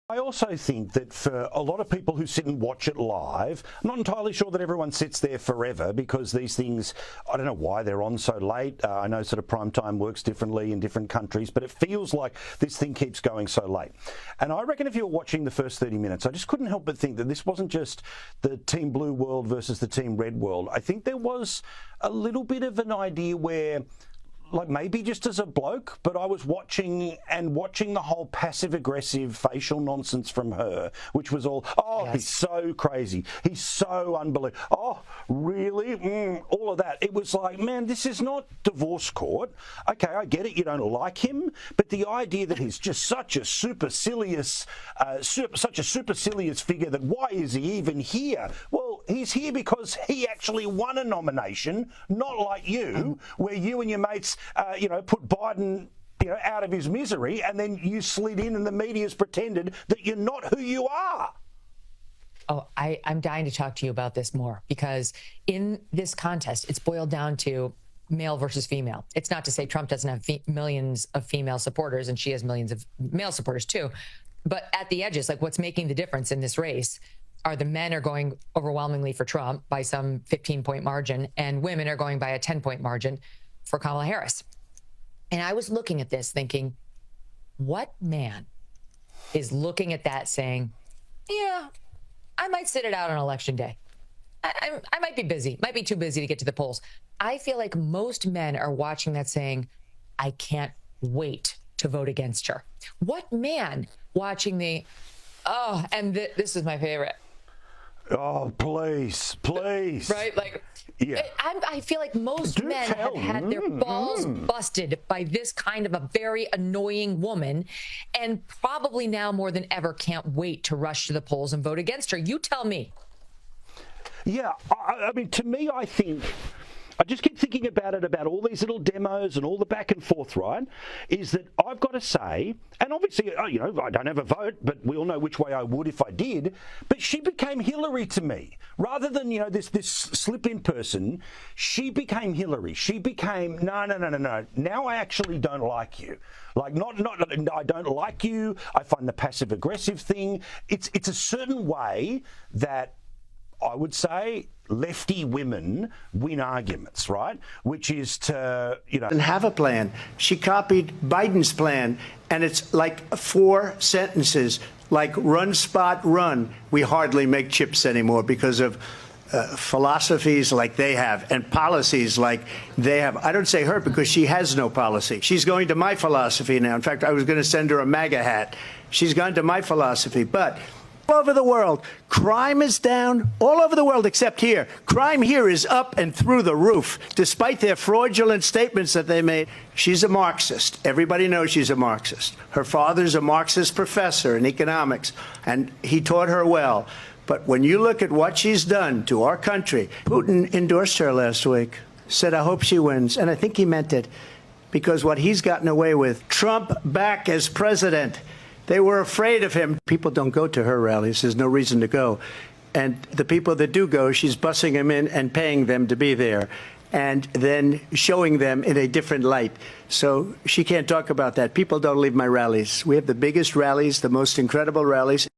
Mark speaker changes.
Speaker 1: I also think that for a lot of people who sit and watch it live, I'm not entirely sure that everyone sits there forever because these things, I don't know why they're on so late. I know sort of prime time works differently in different countries, but it feels like this thing keeps going so late. And I reckon if you were watching the first 30 minutes, I just couldn't help but think that this wasn't just the Team Blue world versus the Team Red world. I think there was a little bit of an idea where, like maybe just as a bloke, but I was watching the whole passive-aggressive facial nonsense from her, which was all, yes. He's so crazy. He's so unbelievable. Oh, really? All of that. It was like, man, this is not divorce court. Okay, I get it. You don't like him, but the idea that he's just such a supercilious figure that why is he even here? Well, he's here because he actually won a nomination, not like you, where you and your mates put Biden, out of his misery, and then you slid in and the media's pretended that you're not who you are.
Speaker 2: Oh, I'm dying to talk to you about this more, because in this contest, it's boiled down to male versus female. It's not to say Trump doesn't have millions of female supporters, and she has millions of male supporters too. But at the edges, like what's making the difference in this race are the men are going overwhelmingly for Trump by some 15-point margin, and women are going by a 10-point margin for Kamala Harris. And I was looking at this thinking, what man is looking at that saying, yeah, I might sit it out on election day. I might be busy, might be too busy to get to the polls. I feel like most men are watching that saying, I can't wait to vote against her. What man watching this is my favorite.
Speaker 1: Oh, please.
Speaker 2: Right? Like, yeah. I feel like most men have had their balls busted by this kind of a very annoying woman, and probably now more than ever can't wait to rush to the polls and vote against her. You tell me.
Speaker 1: Yeah, I mean, to me, I think, I just keep thinking about it, about all these little demos and all the back and forth, right, is that I've got to say, and obviously, I don't have a vote, but we all know which way I would if I did, but she became Hillary to me. Rather than, this slip-in person, she became Hillary. She became, no. Now I actually don't like you. Like, I don't like you. I find the passive-aggressive thing. It's a certain way that I would say lefty women win arguments, right? Which is to,
Speaker 3: And have a plan. She copied Biden's plan, and it's like 4 sentences, like run, spot, run. We hardly make chips anymore because of philosophies like they have and policies like they have. I don't say her because she has no policy. She's going to my philosophy now. In fact, I was going to send her a MAGA hat. She's gone to my philosophy. But all over the world, crime is down all over the world except here. Crime here is up and through the roof, despite their fraudulent statements that they made. She's a Marxist. Everybody knows she's a Marxist. Her father's a Marxist professor in economics, and he taught her well. But when you look at what she's done to our country, Putin endorsed her last week, said, I hope she wins. And I think he meant it, because what he's gotten away with, Trump back as president. They were afraid of him. People don't go to her rallies. There's no reason to go. And the people that do go, she's bussing them in and paying them to be there, and then showing them in a different light. So she can't talk about that. People don't leave my rallies. We have the biggest rallies, the most incredible rallies.